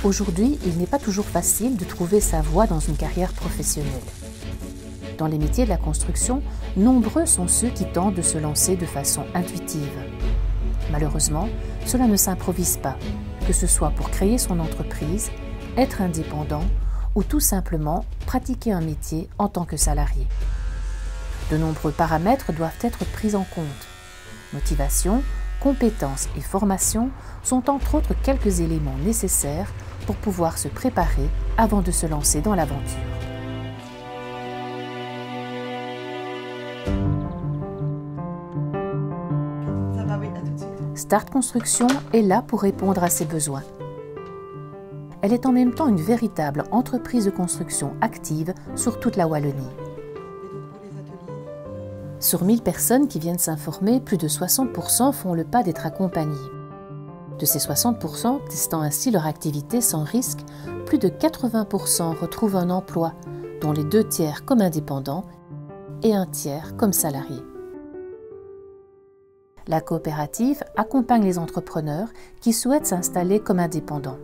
Aujourd'hui, il n'est pas toujours facile de trouver sa voie dans une carrière professionnelle. Dans les métiers de la construction, nombreux sont ceux qui tentent de se lancer de façon intuitive. Malheureusement, cela ne s'improvise pas, que ce soit pour créer son entreprise, être indépendant ou tout simplement pratiquer un métier en tant que salarié. De nombreux paramètres doivent être pris en compte. Motivation, compétences et formation sont entre autres quelques éléments nécessaires pour pouvoir se préparer avant de se lancer dans l'aventure. Start Construction est là pour répondre à ces besoins. Elle est en même temps une véritable entreprise de construction active sur toute la Wallonie. Sur 1000 personnes qui viennent s'informer, plus de 60% font le pas d'être accompagnés. De ces 60%, testant ainsi leur activité sans risque, plus de 80% retrouvent un emploi, dont les 2 tiers comme indépendants et 1 tiers comme salariés. La coopérative accompagne les entrepreneurs qui souhaitent s'installer comme indépendants.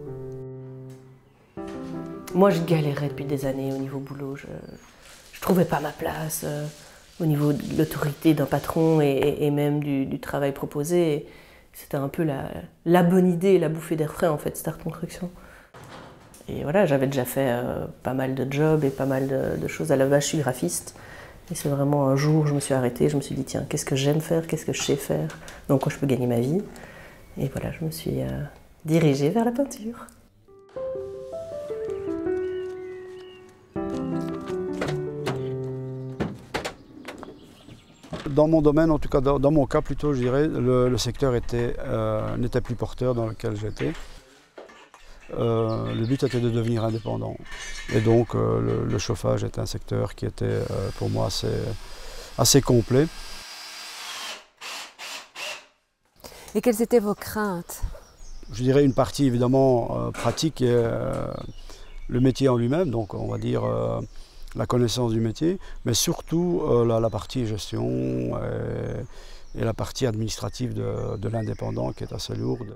Moi, je galérais depuis des années au niveau boulot. Je trouvais pas ma place au niveau de l'autorité d'un patron et même du travail proposé. C'était un peu la bonne idée, la bouffée d'air frais en fait, Start Construction. Et voilà, j'avais déjà fait pas mal de jobs et pas mal de choses. À la base, je suis graphiste. Et c'est vraiment un jour, je me suis arrêtée, je me suis dit, tiens, qu'est-ce que j'aime faire, qu'est-ce que je sais faire, dans quoi je peux gagner ma vie. Et voilà, je me suis dirigée vers la peinture. Dans mon domaine, en tout cas dans mon cas plutôt, je dirais, le secteur n'était plus porteur dans lequel j'étais. Le but était de devenir indépendant. Et donc le chauffage était un secteur qui était pour moi assez complet. Et quelles étaient vos craintes? Je dirais une partie évidemment pratique et le métier en lui-même, donc on va dire la connaissance du métier, mais surtout la partie gestion et la partie administrative de l'indépendant qui est assez lourde.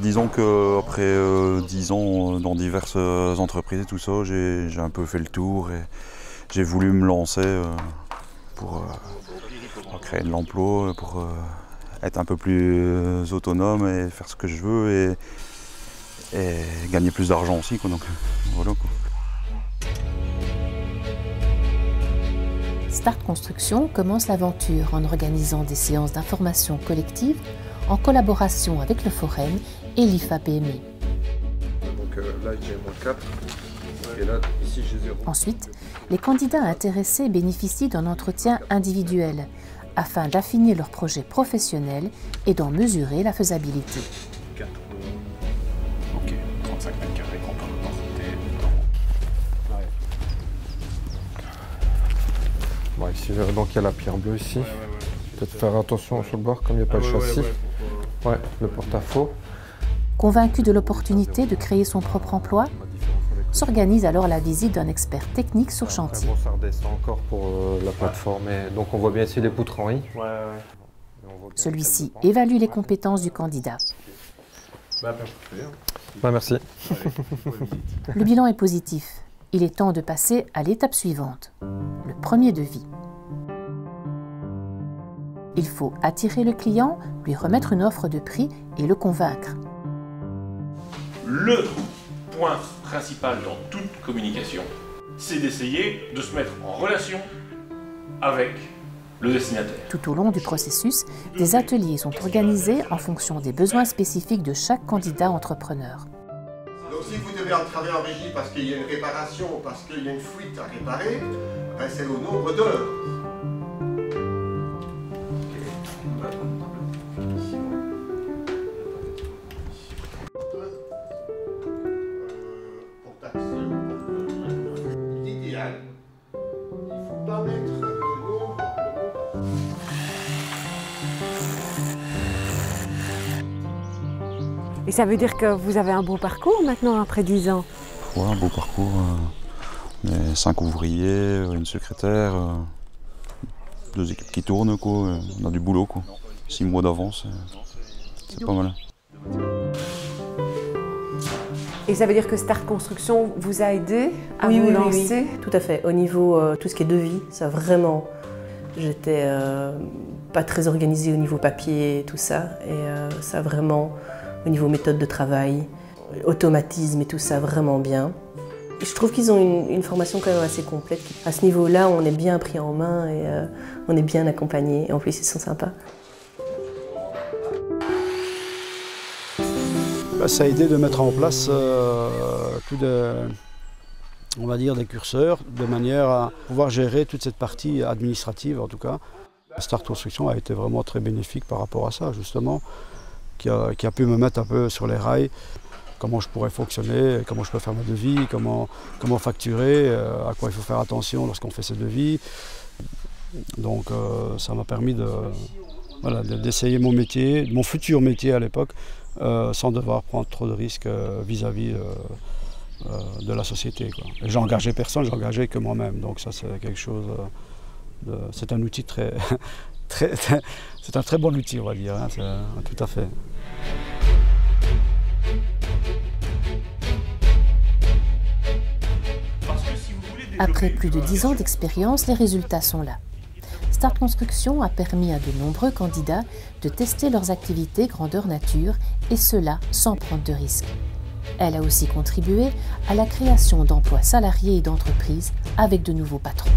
Disons qu'après 10 ans dans diverses entreprises et tout ça, j'ai un peu fait le tour et j'ai voulu me lancer pour créer de l'emploi, pour être un peu plus autonome et faire ce que je veux et gagner plus d'argent aussi, quoi. Donc voilà, quoi. Start Construction commence l'aventure en organisant des séances d'information collective en collaboration avec le Forum et l'IFA-PME. Donc là, j'ai moins 4. Et là, ici, j'ai 0. Ensuite, les candidats intéressés bénéficient d'un entretien individuel afin d'affiner leur projet professionnel et d'en mesurer la faisabilité. 4. Ok, 35 mètres carrés, qu'on peut Bon, ici, donc il y a la pierre bleue ici. Peut-être faire attention sur le bord comme il n'y a pas le châssis. Ouais, le porte-à-faux. Convaincu de l'opportunité de créer son propre emploi, s'organise alors la visite d'un expert technique sur chantier. Bon, ça redescend encore pour la plateforme. Et donc on voit bien ici les poutres en riz. Celui-ci évalue les compétences du candidat. Merci. Le bilan est positif. Il est temps de passer à l'étape suivante, le premier devis. Il faut attirer le client, lui remettre une offre de prix et le convaincre. Le point principal dans toute communication, c'est d'essayer de se mettre en relation avec le destinataire. Tout au long du processus, des ateliers sont organisés en fonction des besoins spécifiques de chaque candidat entrepreneur. Donc si vous devez travailler en régie parce qu'il y a une réparation, parce qu'il y a une fuite à réparer, c'est au nombre d'heures. L'idéal, il ne faut pas mettre le nombre. Et ça veut dire que vous avez un beau parcours maintenant, après 10 ans? Ouais, un beau parcours. On est 5 ouvriers, une secrétaire, 2 équipes qui tournent, quoi. On a du boulot, quoi. 6 mois d'avance, c'est pas mal. Et ça veut dire que Start Construction vous a aidé à Oui, vous oui, lancer? oui, tout à fait. Au niveau tout ce qui est devis, ça vraiment, j'étais pas très organisée au niveau papier et tout ça. Et ça vraiment, au niveau méthode de travail, automatisme et tout ça, vraiment bien. Et je trouve qu'ils ont une formation quand même assez complète. À ce niveau-là, on est bien pris en main et on est bien accompagné. Et en plus, ils sont sympas. Ça a aidé de mettre en place on va dire des curseurs de manière à pouvoir gérer toute cette partie administrative en tout cas. Start Construction a été vraiment très bénéfique par rapport à ça justement, qui a pu me mettre un peu sur les rails, comment je pourrais fonctionner, comment je peux faire mes devis, comment facturer, à quoi il faut faire attention lorsqu'on fait ses devis. Donc ça m'a permis d'essayer mon métier, mon futur métier à l'époque, sans devoir prendre trop de risques vis-à-vis de la société, quoi. Et j'ai engagé personne, j'ai engagé que moi-même. Donc ça c'est quelque chose c'est un outil c'est un très bon outil, on va dire, hein, tout à fait. Après plus de 10 ans d'expérience, les résultats sont là. Start Construction a permis à de nombreux candidats de tester leurs activités grandeur nature, et cela sans prendre de risques. Elle a aussi contribué à la création d'emplois salariés et d'entreprises avec de nouveaux patrons.